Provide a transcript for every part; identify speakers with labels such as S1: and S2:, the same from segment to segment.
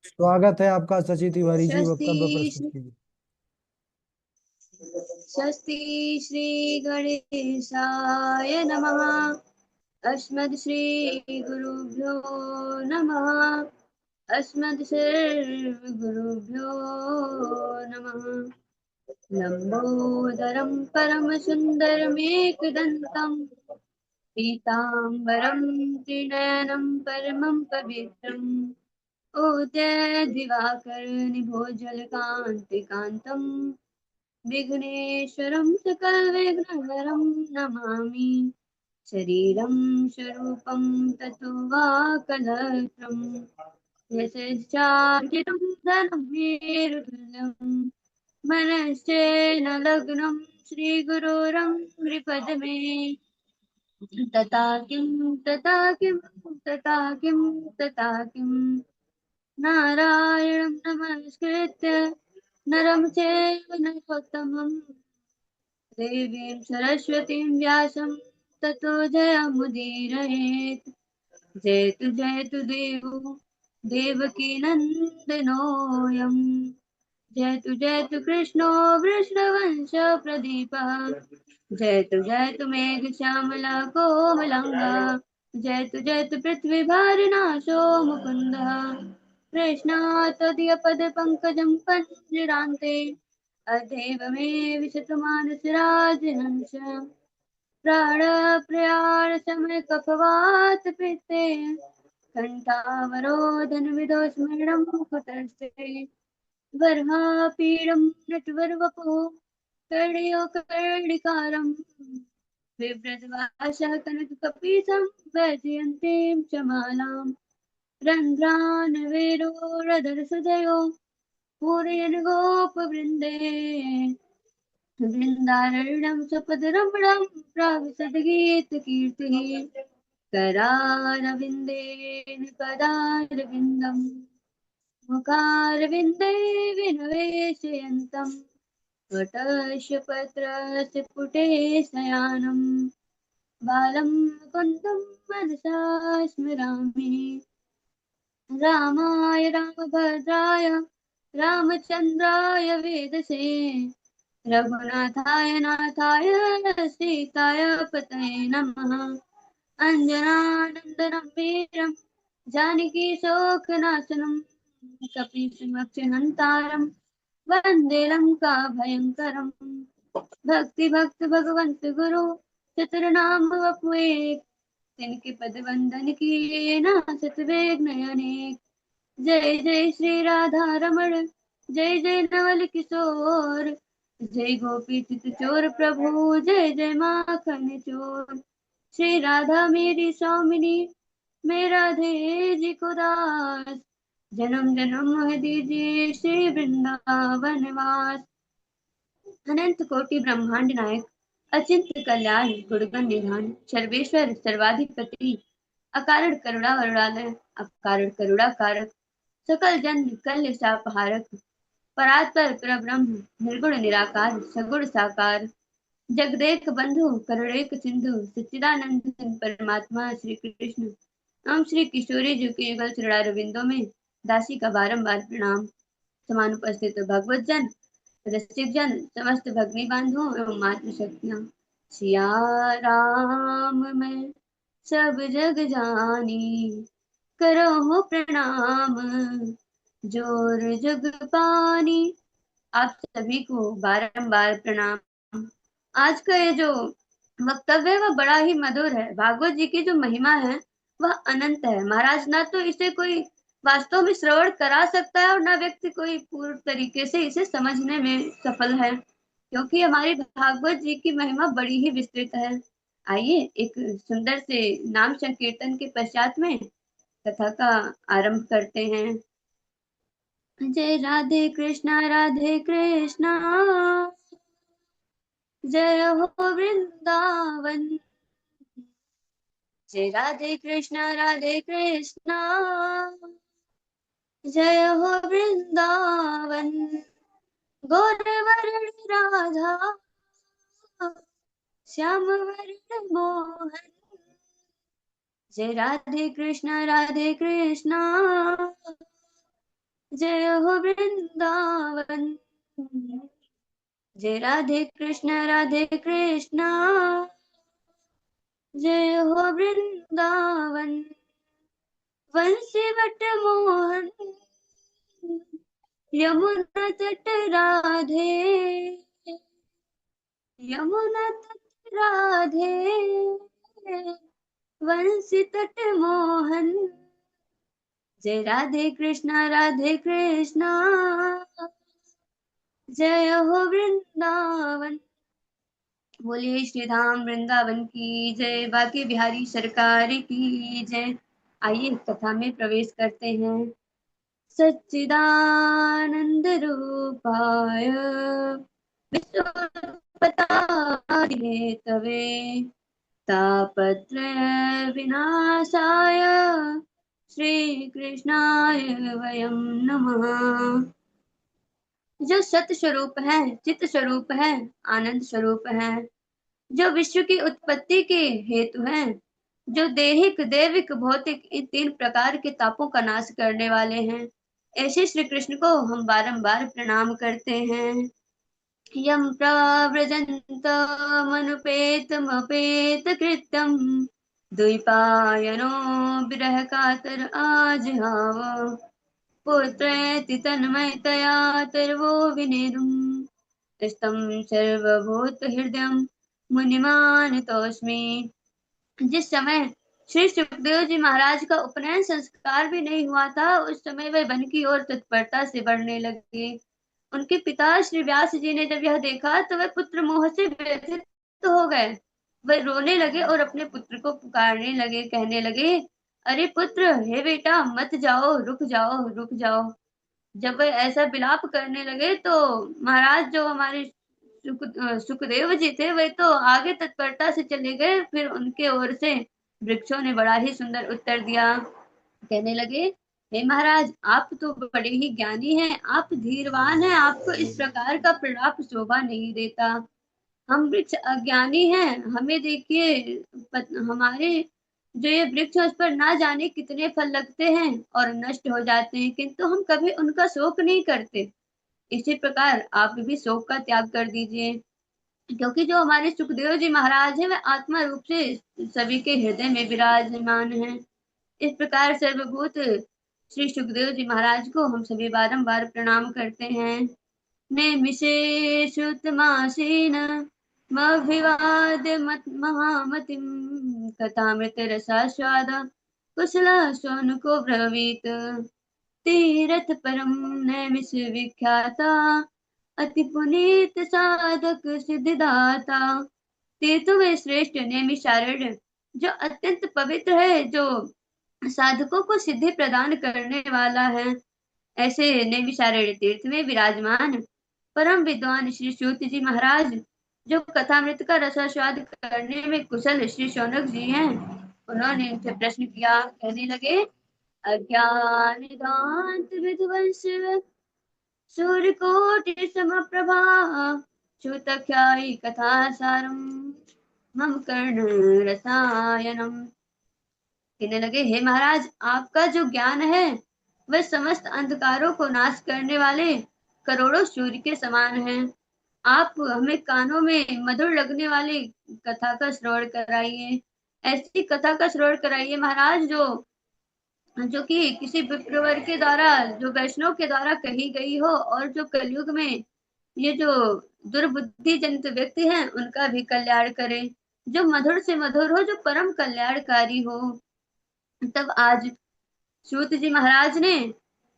S1: स्वागत है आपका सची तिवारी जी,
S2: स्वस्ति
S1: वक्तव्य प्रस्तुत कीजिए।
S2: स्वस्ति श्री गणेशाय नमः। अस्मद् श्री गुरुभ्यो नमः। अस्मद् सर्व गुरुभ्यो नमः। लंबोदरं परमसुन्दरमेकदन्तं पीताम्बरं त्रिनयनं परमं पवित्रम् दिवाकरनिभोजलकान्तिकान्तम् विघ्नेश्वरं सकलविघ्नहरं नमामि। शरीरं स्वरूपं ततो वा कलत्रम् यशश्चार्जितं धनं मेरुतुल्यम् मनश्चेन लग्नं श्रीगुरोरङ्घ्रिपद्मे तथा किं नारायणं नमस्कृत्य नरं चैव नरोत्तमं देवीं सरस्वतीं व्यासं ततो जयमुदीरयेत्। जयतु देवो देवकी नन्दनोऽयं। जयतु कृष्णो वृषभवंश प्रदीपः। जयतु मेघश्यामला कोमलाङ्गा। जयतु पृथ्वीभारनाशो मुकुन्दः। कृष्णात् त्वदीयपदपङ्कजं पञ्जरान्ते अद्यैव मे विशतमानसराजहंस प्राणप्रयाणसमयकफवात पित्ते कण्ठावरोधनविदो स्मरणं कुतस्ते बर्हापीडं नटवरवपुः कर्णयो कर्णिकारं बिभ्रद्भाषः कनककपीतं वैजयन्तीं च मालां रन्ध्रानवेरोरधरसुदयो पूरयन् गोपवृन्दे वृन्दारण्यं सपदरमणं प्राविशद्गीतकीर्तिः करारविन्देन पदारविन्दम् मुखारविन्दे विनवेशयन्तम् वटस्य पत्रस्य पुटे शयानम् बालं मुकुन्दं मनसा स्मरामि। रामाय रामभद्राय रामचन्द्राय वेदसे रघुनाथाय नाथाय सीताय पतये नमः। अञ्जनानन्दनं वीरं जानकी शोकनाशनं कपीशमक्षहन्तारं वन्दे लङ्काभयङ्करम्। भक्ति भगवंत गुरु चतुर्नाम वपुए तिनके पद वंदन किए ना सतवेग नयनेक। जय जय श्री राधा रमण जय जय नवल किशोर जय गोपी चित चोर प्रभु जय जय माखन चोर। श्री राधा मेरी स्वामिनी मैं राधे जी को दास जन्म जन्म मोह दीजिए श्री वृंदावन वास। अनंत कोटि ब्रह्मांड नायक अचिंत्य कल्याण गुणगण निधान सर्वेश्वर सर्वाधिपति अकारण करुणा वरुणालय अकारण करुणा कारक सकल जन कल्य सापहारक परात्पर परब्रह्म निर्गुण निराकार सगुण साकार जगदेक बंधु करुणेक सिंधु सच्चिदानंद परमात्मा श्री कृष्ण हम श्री किशोरी जी के युगल चरणारविंदों में दासी का बारंबार प्रणाम। समानुपस्थित भगवत जन रसिक जन समस्त भगनी बंधुओं एवं मातृ शक्तियां सिया राम मैं सब जग जानी करो हो प्रणाम जोर जग पानी। आप सभी को बारंबार प्रणाम। आज का ये जो वक्तव्य है वह बड़ा ही मधुर है। भागवत जी की जो महिमा है वह अनंत है महाराज। ना तो इसे कोई वास्तव में श्रवण करा सकता है और ना व्यक्ति कोई पूर्ण तरीके से इसे समझने में सफल है, क्योंकि हमारी भागवत जी की महिमा बड़ी ही विस्तृत है। आइए एक सुंदर से नाम संकीर्तन के पश्चात में कथा का आरंभ करते हैं। जय राधे कृष्णा जय हो वृंदावन। जय राधे कृष्णा जय हो वृंदावन। गौरवर्ण राधा श्याम वर्ण मोहन जय राधे कृष्ण जय हो वृंदावन। जय राधे कृष्ण जय हो वृंदावन। वंशीवट मोहन यमुना तट राधे, यमुना तट राधे, वंशी तट मोहन। जय राधे कृष्ण जय हो वृंदावन। बोलिए श्री धाम वृंदावन की जय, बाकी बिहारी सरकार की जय। आइए कथा में प्रवेश करते हैं। सच्चिदानंद रूपाय विश्वोत्पत्यादिहेतवे तापत्रय विनाशाय श्री कृष्णाय वयं नमः। जो सत स्वरूप है, चित स्वरूप है, आनंद स्वरूप है, जो विश्व की उत्पत्ति के हेतु हैं, जो देहिक दैविक भौतिक इन तीन प्रकार के तापों का नाश करने वाले हैं, ऐसे श्री कृष्ण को हम बारंबार प्रणाम करते हैं। यम प्रव्रजन्तमनुपेतमपेत कृत्यं द्वैपायनो विरह कातर आजहाव पुत्रेति तन्मयतया तर्वो विनेदुम् तं सर्वभूतहृदयं मुनिमानतोऽस्मि। जिस समय श्री सुखदेव जी महाराज का उपनयन संस्कार भी नहीं हुआ था, उस समय वे वन की ओर तत्परता से बढ़ने लगे। उनके पिता श्री व्यास जी ने जब यह देखा तो वे पुत्र मोह से व्यथित हो गए। वे रोने लगे और अपने पुत्र को पुकारने लगे, कहने लगे, अरे पुत्र, हे बेटा, मत जाओ, रुक जाओ, रुक जाओ। जब वे ऐसा विलाप करने लगे तो महाराज जो हमारे सुखदेव जी थे, वे तो आगे तत्परता से चले गए। फिर उनके ओर से वृक्षों ने बड़ा ही सुंदर उत्तर दिया। कहने लगे, हे महाराज, आप तो बड़े ही ज्ञानी हैं, आप धीरवान हैं, आपको इस प्रकार का प्रलाप शोभा नहीं देता। हम वृक्ष अज्ञानी हैं, हमें देखिए, हमारे जो ये वृक्ष है, उस पर ना जाने कितने फल लगते हैं और नष्ट हो जाते हैं, किंतु हम कभी उनका शोक नहीं करते। इसी प्रकार आप भी शोक का त्याग कर दीजिए, क्योंकि जो हमारे सुखदेव जी महाराज हैं, वे आत्मा रूप से सभी के हृदय में विराजमान हैं। इस प्रकार सर्वभूत श्री सुखदेव जी महाराज को हम सभी बारंबार प्रणाम करते हैं। नेमिषेषुतमासीन मभिवाद्य महामतिं कथामृतरसास्वाद कुशला शौनको ब्रवीत तीरथ परम नैमिष विख्याता अति पुनीत साधक सिद्धिदाता। तीर्थों में श्रेष्ठ नैमिषारण्य जो अत्यंत पवित्र है, जो साधकों को सिद्धि प्रदान करने वाला है, ऐसे नैमिषारण्य तीर्थ में विराजमान परम विद्वान श्री सूत जी महाराज, जो कथामृत का रसास्वाद करने में कुशल श्री शौनक जी हैं, उन्होंने उनसे प्रश्न किया। कहने लगे, अज्ञान दांत विध्वंस सूर्यकोटि समप्रभा श्रुतख्यायि कथा सारम मम कर्ण रसायनम। कहने लगे, हे महाराज, आपका जो ज्ञान है वह समस्त अंधकारों को नाश करने वाले करोड़ों सूर्य के समान है। आप हमें कानों में मधुर लगने वाली कथा का श्रवण कराइए। ऐसी कथा का श्रवण कराइए महाराज, जो जो कि किसी विप्रवर के द्वारा, जो वैष्णव के द्वारा कही गई हो, और जो कलयुग में ये जो दुर्बुद्धि जनित व्यक्ति हैं उनका भी कल्याण करे, जो मधुर से मधुर हो, जो परम कल्याणकारी हो। तब आज सूत जी महाराज ने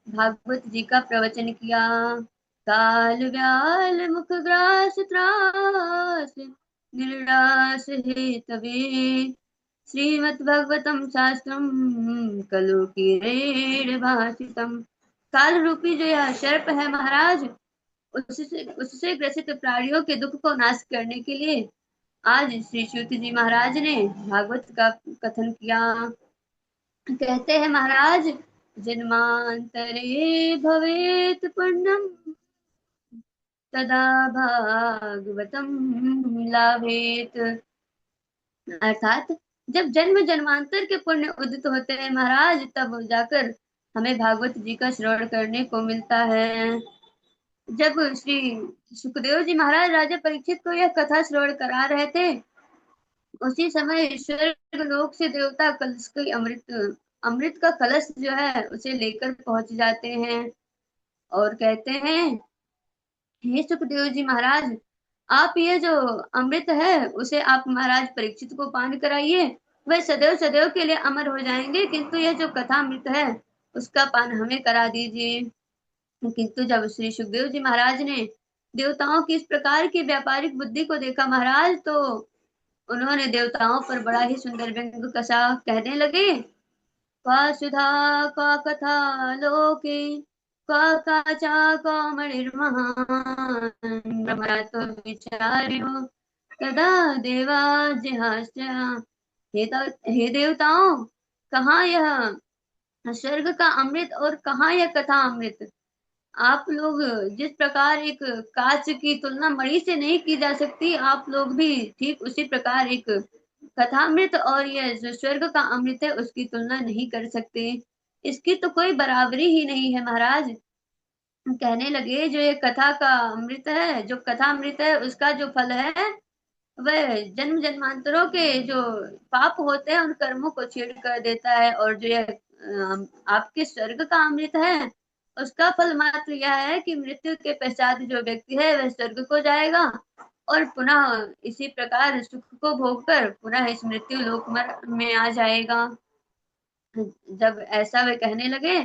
S2: भागवत जी का प्रवचन किया। काल व्याल मुख ग्रास त्रास निर्णास हे तवे श्रीमद् भागवतम शास्त्रम कलु की भाषितम। काल रूपी जो यह सर्प है महाराज, उससे ग्रसित प्राणियों के दुख को नाश करने के लिए आज श्री सूत जी महाराज ने भागवत का कथन किया। कहते हैं महाराज, जन्मांतरे भवेत पुण्यम तदा भागवतम लाभेत। अर्थात जब जन्म जन्मांतर के पुण्य उदित होते हैं महाराज, तब जाकर हमें भागवत जी का श्रवण करने को मिलता है। जब श्री सुखदेव जी महाराज राजा परीक्षित को यह कथा श्रवण करा रहे थे, उसी समय स्वर्ग लोक से देवता कलश की अमृत अमृत का कलश जो है उसे लेकर पहुंच जाते हैं और कहते हैं, हे सुखदेव जी महाराज, आप ये जो अमृत है उसे आप महाराज परीक्षित को पान कराइए, वह सदैव सदैव के लिए अमर हो जाएंगे, किंतु यह जो कथा अमृत है उसका पान हमें करा दीजिए। किंतु जब श्री सुखदेव जी महाराज ने देवताओं की इस प्रकार की व्यापारिक बुद्धि को देखा महाराज, तो उन्होंने देवताओं पर बड़ा ही सुंदर व्यंग कसा, कहने लगे, क्वा सुधा क्वा कथा लोके क्वा काचा क्वा मणिर्महान् ब्रह्मणातो विचार्यो तदा देवा जिहास्य। हे देवताओं, कहाँ यह स्वर्ग का अमृत और कहाँ यह कथा अमृत। आप लोग जिस प्रकार एक कांच की तुलना मणि से नहीं की जा सकती, आप लोग भी ठीक उसी प्रकार एक कथामृत और यह जो स्वर्ग का अमृत है उसकी तुलना नहीं कर सकते। इसकी तो कोई बराबरी ही नहीं है महाराज। कहने लगे, जो ये कथा का अमृत है, जो कथा अमृत है, उसका जो फल है वह जन्म जन्मांतरों के जो पाप होते हैं उन कर्मों को छीड़ कर देता है, और जो यह आपके स्वर्ग का अमृत है उसका फल मात्र यह है कि मृत्यु के पश्चात जो व्यक्ति है वह स्वर्ग को जाएगा और पुनः इसी प्रकार सुख को भोगकर पुनः इस मृत्यु लोक में आ जाएगा। जब ऐसा वे कहने लगे,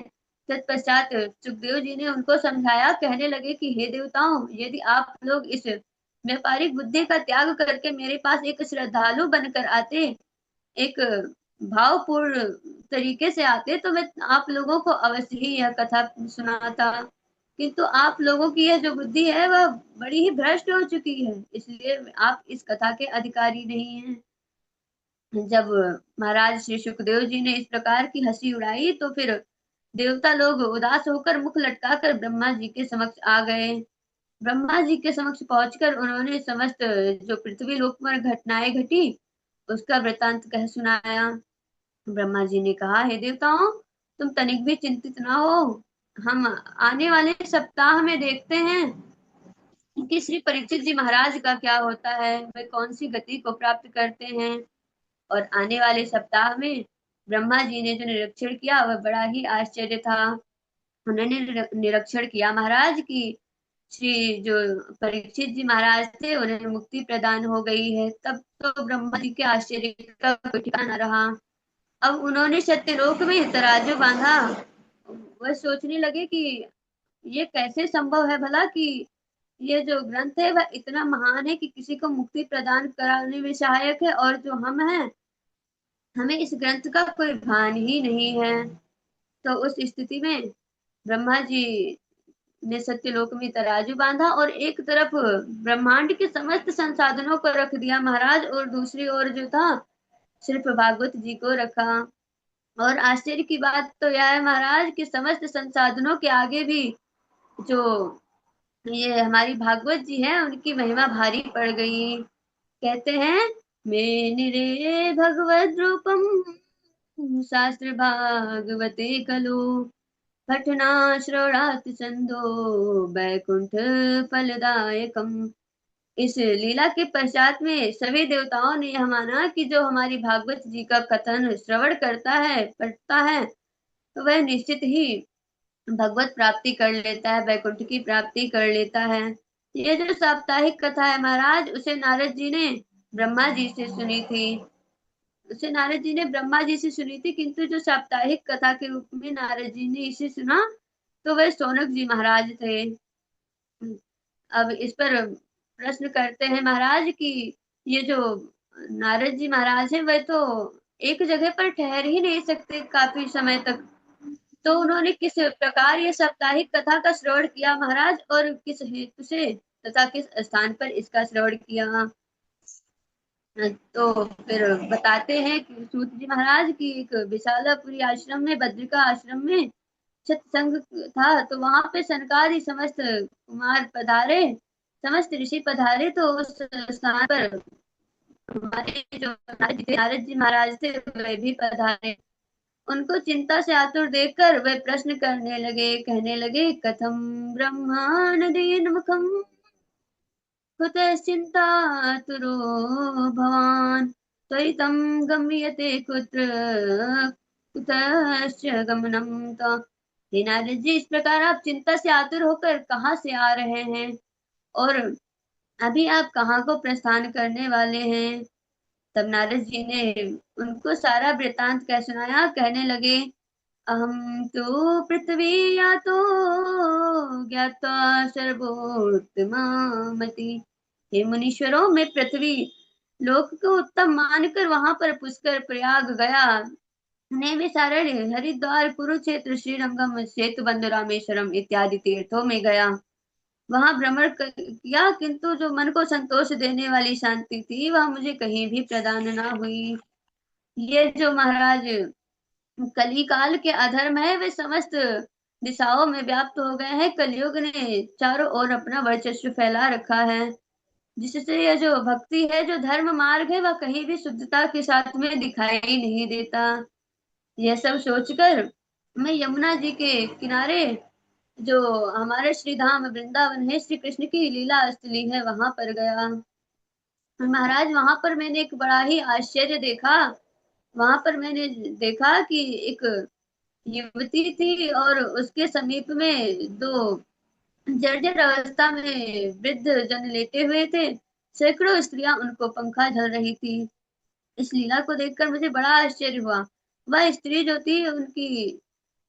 S2: तत्पश्चात सुखदेव जी ने उनको समझाया, कहने लगे कि हे देवताओं, यदि आप लोग इस व्यापारिक बुद्धि का त्याग करके मेरे पास एक श्रद्धालु बनकर आते, एक भावपूर्ण तरीके से आते, तो मैं आप लोगों को अवश्य ही यह कथा सुनाता। किंतु आप लोगों की यह जो बुद्धि है वह बड़ी ही भ्रष्ट हो चुकी है, इसलिए आप इस कथा के अधिकारी नहीं हैं। जब महाराज श्री सुखदेव जी ने इस प्रकार की हंसी उड़ाई, तो फिर देवता लोग उदास होकर मुख लटकाकर ब्रह्मा जी के समक्ष आ गए। ब्रह्मा जी के समक्ष पहुंचकर उन्होंने समस्त जो पृथ्वी लोक पर घटनाएं घटी उसका वृतांत कह सुनाया। ब्रह्मा जी ने कहा, हे देवताओं, तुम तनिक भी चिंतित ना हो। हम आने वाले सप्ताह में देखते हैं कि श्री परीक्षित जी महाराज का क्या होता है, वे कौन सी गति को प्राप्त करते हैं। और आने वाले सप्ताह में ब्रह्मा जी ने जो निरीक्षण किया वह बड़ा ही आश्चर्य था। उन्होंने निरीक्षण किया महाराज की श्री जो परीक्षित जी महाराज थे उन्हें मुक्ति प्रदान हो गई है। तब तो ब्रह्मा जी के आश्चर्य का कोई ठिकाना रहा। अब उन्होंने सत्यलोक में तराजू बांधा। वह सोचने लगे कि ये कैसे संभव है भला कि ये जो ग्रंथ है वह इतना महान है कि किसी को मुक्ति प्रदान कराने में सहायक है, और जो हम हैं हमें इस ग्रंथ का कोई भान ही नहीं है। तो उस स्थिति में ब्रह्मा जी ने सत्यलोक में तराजू बांधा और एक तरफ ब्रह्मांड के समस्त संसाधनों को रख दिया महाराज, और दूसरी ओर जो था सिर्फ भागवत जी को रखा। और आश्चर्य की बात तो यह है महाराज कि समस्त संसाधनों के आगे भी जो ये हमारी भागवत जी है उनकी महिमा भारी पड़ गई। कहते हैं, मेनिरे भगवद रूपम शास्त्र भागवते खलु पठना श्रवणात् छंदो वैकुंठ फलदायकम। इस लीला के पश्चात में सभी देवताओं ने यह माना कि जो हमारी भागवत जी का कथन श्रवण करता है, पढ़ता है, तो वह निश्चित ही भगवत प्राप्ति कर लेता है, वैकुंठ की प्राप्ति कर लेता है। ये जो साप्ताहिक कथा है महाराज, उसे नारद जी ने ब्रह्मा जी से सुनी थी। उसे नारद जी ने ब्रह्मा जी से सुनी थी, किंतु जो साप्ताहिक कथा के रूप में नारद जी ने इसे सुना तो वह सोनक जी महाराज थे। अब इस पर प्रश्न करते हैं महाराज कि ये जो नारद जी महाराज हैं वह तो एक जगह पर ठहर ही नहीं सकते काफी समय तक, तो उन्होंने किस प्रकार ये साप्ताहिक कथा का श्रवण किया महाराज, और किस हेतु से तथा किस स्थान पर इसका श्रवण किया। तो फिर बताते हैं कि सूत जी महाराज की एक विशालापुरी आश्रम में, बद्रिका आश्रम में सत्संग था, तो वहां पे सनकादि समस्त कुमार पधारे, समस्त ऋषि पधारे, तो उस स्थान पर हमारे जो नारद जी महाराज थे वे भी पधारे। उनको चिंता से आतुर देखकर वे प्रश्न करने लगे, कहने लगे, कथम ब्रह्मानदेन मुखम कुतश्चिन्तातुरो भवान् त्वरितं गम्यते कुत्र कुतश्च गमनं तव। हे नारद जी, इस प्रकार आप चिंता से आतुर होकर कहाँ से आ रहे हैं और अभी आप कहाँ को प्रस्थान करने वाले हैं? तब नारद जी ने उनको सारा वृतांत कह सुनाया। कहने लगे, अहम तो पृथ्वी यातो ज्ञात्वा सर्वोत्तमामति। हे मुनीश्वरों, मैं पृथ्वी लोक को उत्तम मानकर वहां पर पुष्कर प्रयाग गया, नेमि सारण्य हरिद्वार कुरुक्षेत्र श्रीरंगम सेतुबंध रामेश्वरम इत्यादि तीर्थों में गया। वहां भ्रमण किया, किंतु जो मन को संतोष देने वाली शांति थी वह मुझे कहीं भी प्रदान न हुई। ये जो महाराज कली काल के अधर्म है वे समस्त दिशाओं में व्याप्त हो गए हैं। कलयुग ने चारों ओर अपना वर्चस्व फैला रखा है, जिससे यह जो भक्ति है, जो धर्म मार्ग है, वह कहीं भी शुद्धता के साथ में दिखाई नहीं देता। यह सब सोचकर मैं यमुना जी के किनारे, जो हमारे श्री धाम वृंदावन है, श्री कृष्ण की लीला स्थली है, वहां पर गया। महाराज वहां पर मैंने एक बड़ा ही आश्चर्य देखा। वहां पर मैंने देखा कि एक युवती थी और उसके समीप में दो जर्जर अवस्था में वृद्ध जन लेटे हुए थे। सैकड़ों स्त्रियां उनको पंखा झल रही थी। इस लीला को देखकर मुझे बड़ा आश्चर्य हुआ। वह स्त्री जो थी उनकी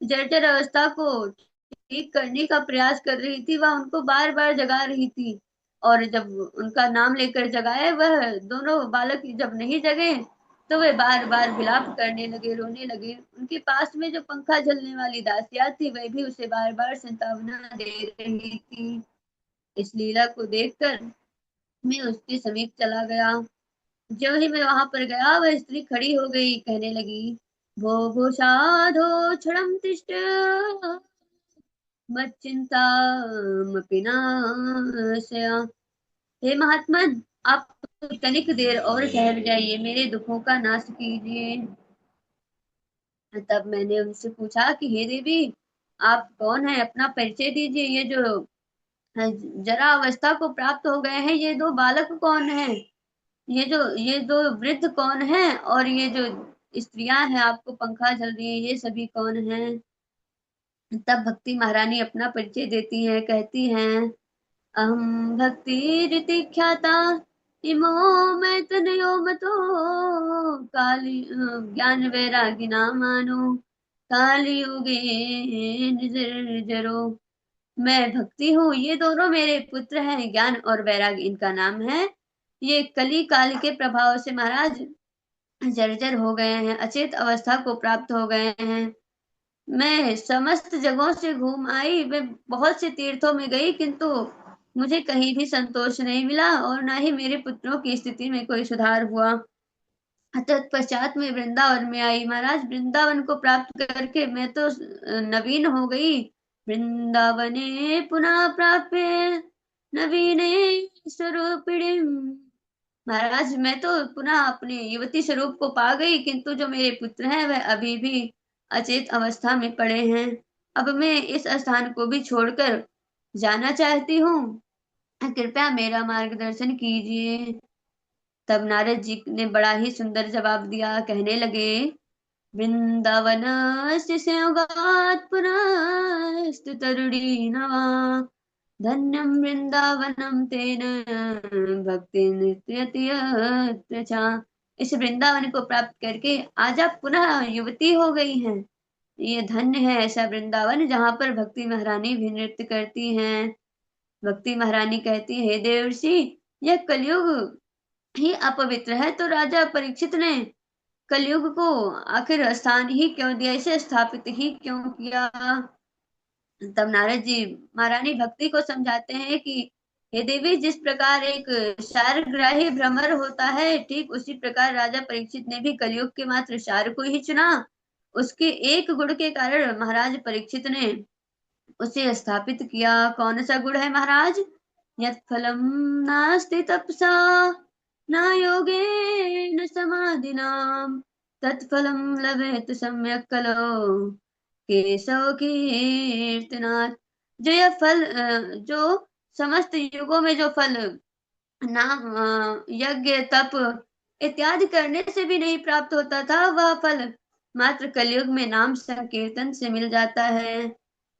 S2: जर्जर अवस्था को ठीक करने का प्रयास कर रही थी, वह उनको बार बार जगा रही थी। और जब उनका नाम लेकर जगाए, वह दोनों बालक जब नहीं जगे तो वे बार बार विलाप करने लगे, रोने लगे। उनके पास में जो पंखा झलने वाली दासियां थी वह भी उसे बार बार संतावना दे रही थी। इस लीला को देखकर मैं उसके समीप चला गया। जो ही मैं वहां पर गया, वह स्त्री खड़ी हो गई, कहने लगी, भो भो साधो क्षणम तिष्ठ मच्चिंतामपि नाशय। हे महात्मन, आप तनिक देर और ठहर जाइए, मेरे दुखों का नाश कीजिए। तब मैंने उनसे पूछा कि हे देवी, आप कौन है, अपना परिचय दीजिए। ये जो जरा अवस्था को प्राप्त हो गए हैं, ये दो बालक कौन है, ये दो वृद्ध कौन है, और ये जो स्त्रियां हैं आपको पंखा झल रही है, ये सभी कौन है? तब भक्ति महारानी अपना परिचय देती है, कहती हैं, अहम भक्ति रीति ख्याता इमो मैं तनयो मतो काली ज्ञान वैरागी नामानो काली युगे निर्जरो। मैं भक्ति हूँ, ये दोनों मेरे पुत्र हैं, ज्ञान और वैराग इनका नाम है। ये कली काल के प्रभाव से महाराज जर्जर हो गए हैं, अचेत अवस्था को प्राप्त हो गए हैं। मैं समस्त जगहों से घूम आई, मैं बहुत से तीर्थों में गई, किंतु मुझे कहीं भी संतोष नहीं मिला और ना ही मेरे पुत्रों की स्थिति में कोई सुधार हुआ। तत्पश्चात में वृंदावन में आई। महाराज, वृंदावन को प्राप्त करके मैं तो नवीन हो गई। वृंदावने पुनः प्राप्य नवीने स्वरूपिणी। महाराज, मैं तो पुनः अपने युवती स्वरूप को पा गई, किंतु जो मेरे पुत्र हैं वह अभी भी अचेत अवस्था में पड़े हैं। अब मैं इस स्थान को भी छोड़कर जाना चाहती हूँ, कृपया मेरा मार्गदर्शन कीजिए। तब नारद जी ने बड़ा ही सुंदर जवाब दिया, कहने लगे, वृंदावन पुनस्तु तरुणी नवा धन्यम वृंदावनम तेन भक्ति नृत्य चा। इस वृंदावन को प्राप्त करके आज आप पुनः युवती हो गई हैं। ये धन्य है ऐसा वृंदावन जहाँ पर भक्ति महारानी भी नृत्य करती हैं। भक्ति महारानी कहती है, हे देवर्षि, यह कलयुग ही अपवित्र है, तो राजा परीक्षित ने कलयुग को आखिर स्थान ही क्यों दिया, इसे स्थापित ही क्यों किया? तब नारद जी महारानी भक्ति को समझाते हैं कि हे देवी, जिस प्रकार एक शारग्राही भ्रमर होता है, ठीक उसी प्रकार राजा परीक्षित ने भी कलयुग के मात्र शार को ही चुना। उसके एक गुण के कारण महाराज परीक्षित ने उसे स्थापित किया। कौन सा गुण है महाराज? यत् फलम नास्ति तपसा न योगेन समाधिनां तत्फलं लभेत सम्यक् कलौ केशव कीर्तनात्। जो यह फल जो समस्त युगों में जो फल नाम यज्ञ तप इत्यादि करने से भी नहीं प्राप्त होता था, वह फल मात्र कलयुग में नाम संकीर्तन से मिल जाता है।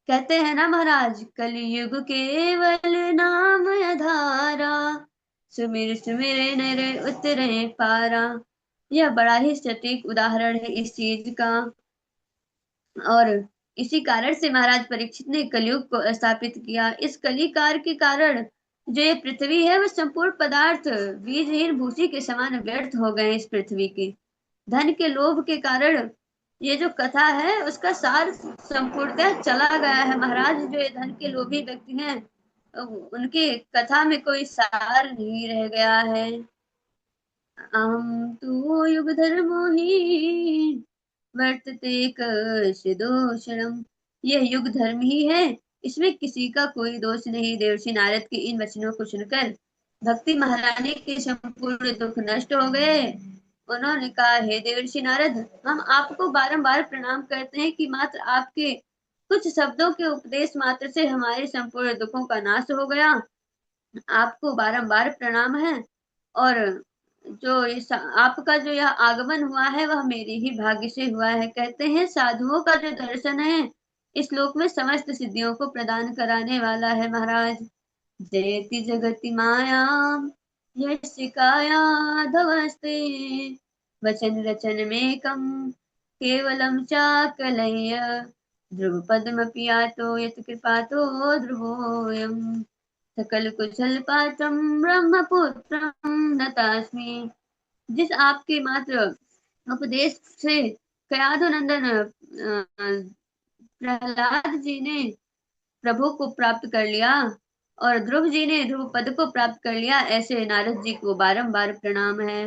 S2: कहते हैं ना महाराज, कलयुग केवल नाम आधारा, सुमिर सुमिर नर उतरे पारा। यह बड़ा ही सटीक उदाहरण है इस चीज का। और इसी कारण से महाराज परीक्षित ने कलयुग को स्थापित किया। इस कलिकार के कारण जो ये पृथ्वी है, वह संपूर्ण पदार्थ बीजहीन भूसी के समान व्यर्थ हो गए। इस पृथ्वी के धन के लोभ के कारण ये जो कथा है उसका सार संपूर्णतः चला गया है महाराज। जो ये धन के लोभी व्यक्ति हैं, उनकी कथा में कोई सार नहीं रह गया है। अहम तु युग धर्मो ही वर्तते कश्चिदोषणम्। यह युग धर्म ही है, इसमें किसी का कोई दोष नहीं। देवर्षि नारद के इन वचनों को सुनकर भक्ति महारानी के संपूर्ण दुख नष्ट हो गए। उन्होंने कहा, हे देवर्षि नारद, हम आपको बारंबार प्रणाम करते हैं कि मात्र आपके कुछ शब्दों के उपदेश मात्र से हमारे संपूर्ण दुखों का नाश हो गया। आपको बारंबार प्रणाम है। और जो इस आपका जो यह आगमन हुआ है वह मेरे ही भाग्य से हुआ है। कहते हैं साधुओं का जो दर्शन है इस लोक में समस्त सिद्धियों को प्रदान कराने वाला है महाराज। जयति जगति माया यस्य कायाधवस्ते, वचन रचन में कम केवलम चाकलय्य, ध्रुव पद्मपि यातो यत् कृपातो ध्रुवोऽयम्, सकल कुशल पात्रम ब्रह्मपुत्रम नतास्मि। जिस आपके मात्र उपदेश से कयाधु नंदन प्रहलाद जी ने प्रभु को प्राप्त कर लिया और ध्रुव जी ने ध्रुव पद को प्राप्त कर लिया, ऐसे नारद जी को बारंबार प्रणाम है।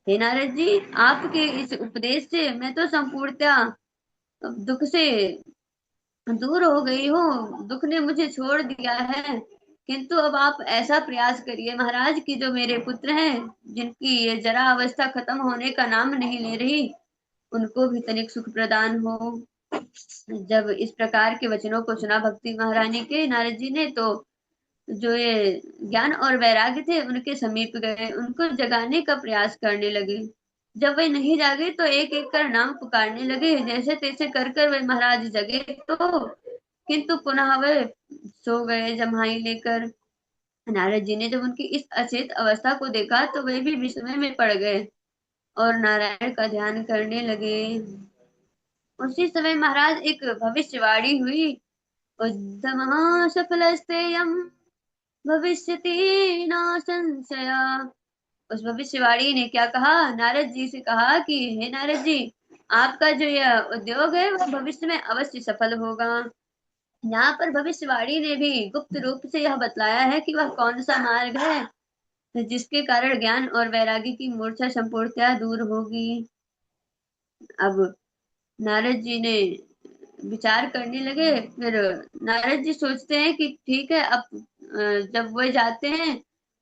S2: हे नारद जी, आपके इस उपदेश से मैं तो संपूर्णतया दुख से दूर हो गई हूँ। दुख ने मुझे छोड़ दिया है। किंतु अब आप ऐसा प्रयास करिए महाराज कि जो मेरे पुत्र हैं, जिनकी ये जरा अवस्था खत्म होने का नाम नहीं ले रही, उनको भी तनिक सुख प्रदान हो। जब इस प्रकार के वचनों को सुना भक्ति महारानी के, नारद जी ने तो जो ये ज्ञान और वैराग्य थे उनके समीप गए, उनको जगाने का प्रयास करने लगे। जब वे नहीं जागे तो एक एक कर नाम पुकारने लगे। जैसे तैसे कर कर वे महाराज जगे तो, किंतु पुनः वे सो गए जम्हाई लेकर। नारद जी ने जब उनकी इस अचेत अवस्था को देखा तो वे भी विस्मय में पड़ गए और नारायण का ध्यान करने लगे। उसी समय महाराज एक भविष्यवाणी हुई। उद्यमः सफलस्तेयं भविष्यति न संशय। उस भविष्यवाणी ने क्या कहा, नारद जी से कहा कि हे नारद जी, आपका जो यह उद्योग है वह भविष्य में अवश्य सफल होगा। यहाँ पर भविष्यवाणी ने भी गुप्त रूप से यह बतलाया है कि वह कौन सा मार्ग है जिसके कारण ज्ञान और वैराग्य की मूर्छा संपूर्णतया दूर होगी। अब नारद जी ने विचार करने लगे। फिर नारद जी सोचते हैं कि ठीक है, अब जब वो जाते हैं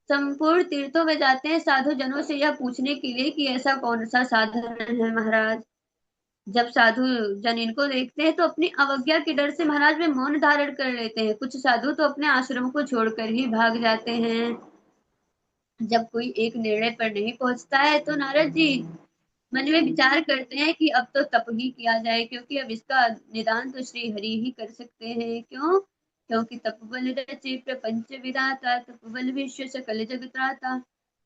S2: संपूर्ण तीर्थों में, जाते हैं साधु जनों से यह पूछने के लिए कि ऐसा कौन सा साधन है महाराज। जब साधु जन इनको देखते हैं तो अपनी अवज्ञा के डर से महाराज वे मौन धारण कर लेते हैं। कुछ साधु तो अपने आश्रम को छोड़कर ही भाग जाते हैं। जब कोई एक निर्णय पर नहीं पहुंचता है तो नारद जी मन में विचार करते हैं कि अब तो तप ही किया जाए, क्योंकि अब इसका निदान तो श्री हरि ही कर सकते हैं। क्यों? क्योंकि तपबल रचे प्रपंच विधाता, तपबल विश्व सकल जगत त्राता,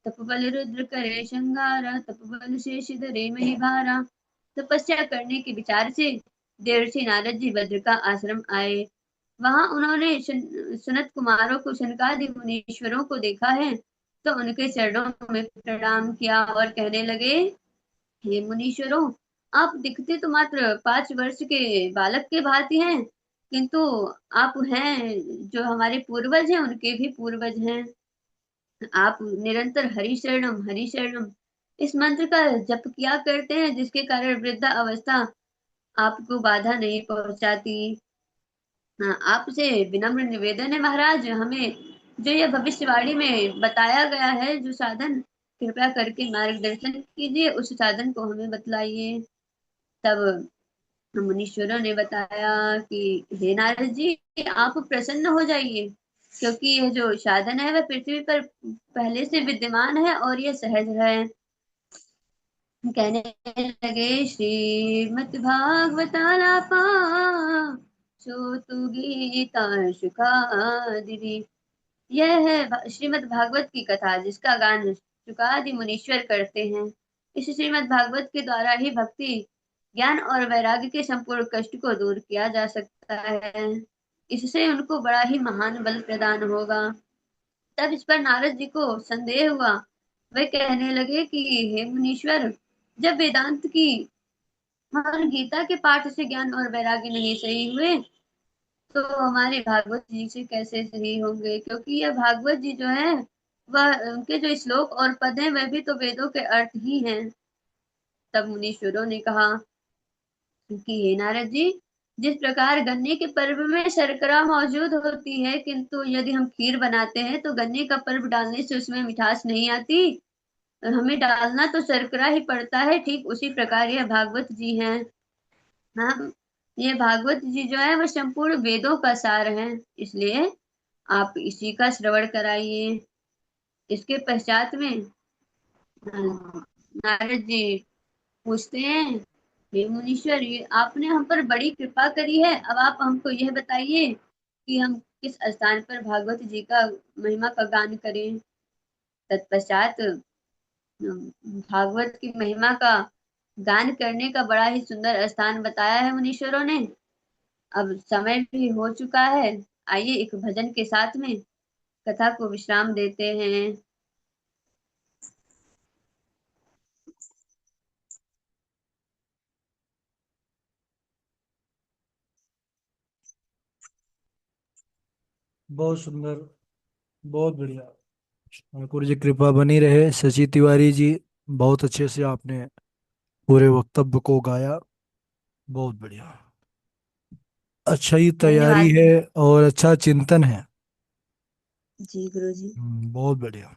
S2: तपबल रुद्र करे श्रृंगारा, तपबल शेष धरे मही भारा। तपस्या करने के विचार से देवर्षि नारद जी बद्र का आश्रम आए। वहां उन्होंने सुनत कुमारों को, शनकादि मुनीश्वरों को देखा है तो उनके चरणों में प्रणाम किया और कहने लगे, हे मुनीश्वरों, आप दिखते तो मात्र 5 वर्ष के बालक के भांति हैं, किंतु आप हैं जो हमारे पूर्वज हैं उनके भी पूर्वज हैं। आप निरंतर हरि शरणम इस मंत्र का जप किया करते हैं, जिसके कारण वृद्धा अवस्था आपको बाधा नहीं पहुंचाती। हाँ, आपसे विनम्र निवेदन है महाराज, हमें जो यह भविष्यवाणी में बताया गया है जो साधन, कृपया करके मार्गदर्शन कीजिए, उस साधन को हमें बतलाइए। तब मुनीश्वरों ने बताया कि हे नारद जी, आप प्रसन्न हो जाइए, क्योंकि यह जो साधन है वह पृथ्वी पर पहले से विद्यमान है और यह सहज है। कहने लगे, श्रीमद् भागवतालापा श्रोतु गीता शुकादिति। यह है श्रीमद् भागवत की कथा, जिसका गान शुकादि मुनीश्वर करते हैं। इस श्रीमद् भागवत के द्वारा ही भक्ति, ज्ञान और वैराग्य के संपूर्ण कष्ट को दूर किया जा सकता है। इससे उनको बड़ा ही महान बल प्रदान होगा। तब इस पर नारद जी को संदेह हुआ। वे कहने लगे कि हे मुनीश्वर, जब वेदांत की और गीता के पाठ से ज्ञान और वैराग्य नहीं सही हुए, तो हमारे भागवत जी से कैसे सही होंगे, क्योंकि यह भागवत जी जो है, वह उनके जो श्लोक और पद हैं वह भी तो वेदों के अर्थ ही हैं। तब मुनीश्वरों ने कहा कि हे नारद जी, जिस प्रकार गन्ने के पर्व में शर्करा मौजूद होती है, किंतु यदि हम खीर बनाते हैं तो गन्ने का पर्व डालने से उसमें मिठास नहीं आती, और हमें डालना तो शर्करा ही पड़ता है, ठीक उसी प्रकार यह भागवत जी हैं। हाँ, ये भागवत जी जो है वह संपूर्ण वेदों का सार है, इसलिए आप इसी का श्रवण कराइए। इसके पश्चात में नारद जी पूछते हैं, हे मुनीश्वर, ये आपने हम पर बड़ी कृपा करी है, अब आप हमको यह बताइए कि हम किस स्थान पर भागवत जी का महिमा का गान करें। तत्पश्चात भागवत की महिमा का गान करने का बड़ा ही सुंदर स्थान बताया है मुनीश्वरों ने। अब समय भी हो चुका है, आइए एक भजन के साथ में कथा को विश्राम देते हैं।
S1: बहुत सुंदर, बहुत बढ़िया। ठाकुर जी कृपा बनी रहे। शशि तिवारी जी, बहुत अच्छे से आपने पूरे वक्तव्य को गाया। बहुत बढ़िया। अच्छा ही तैयारी
S2: धन्यवाद
S1: है और अच्छा चिंतन है।
S2: जी गुरु जी।
S1: बहुत बढ़िया।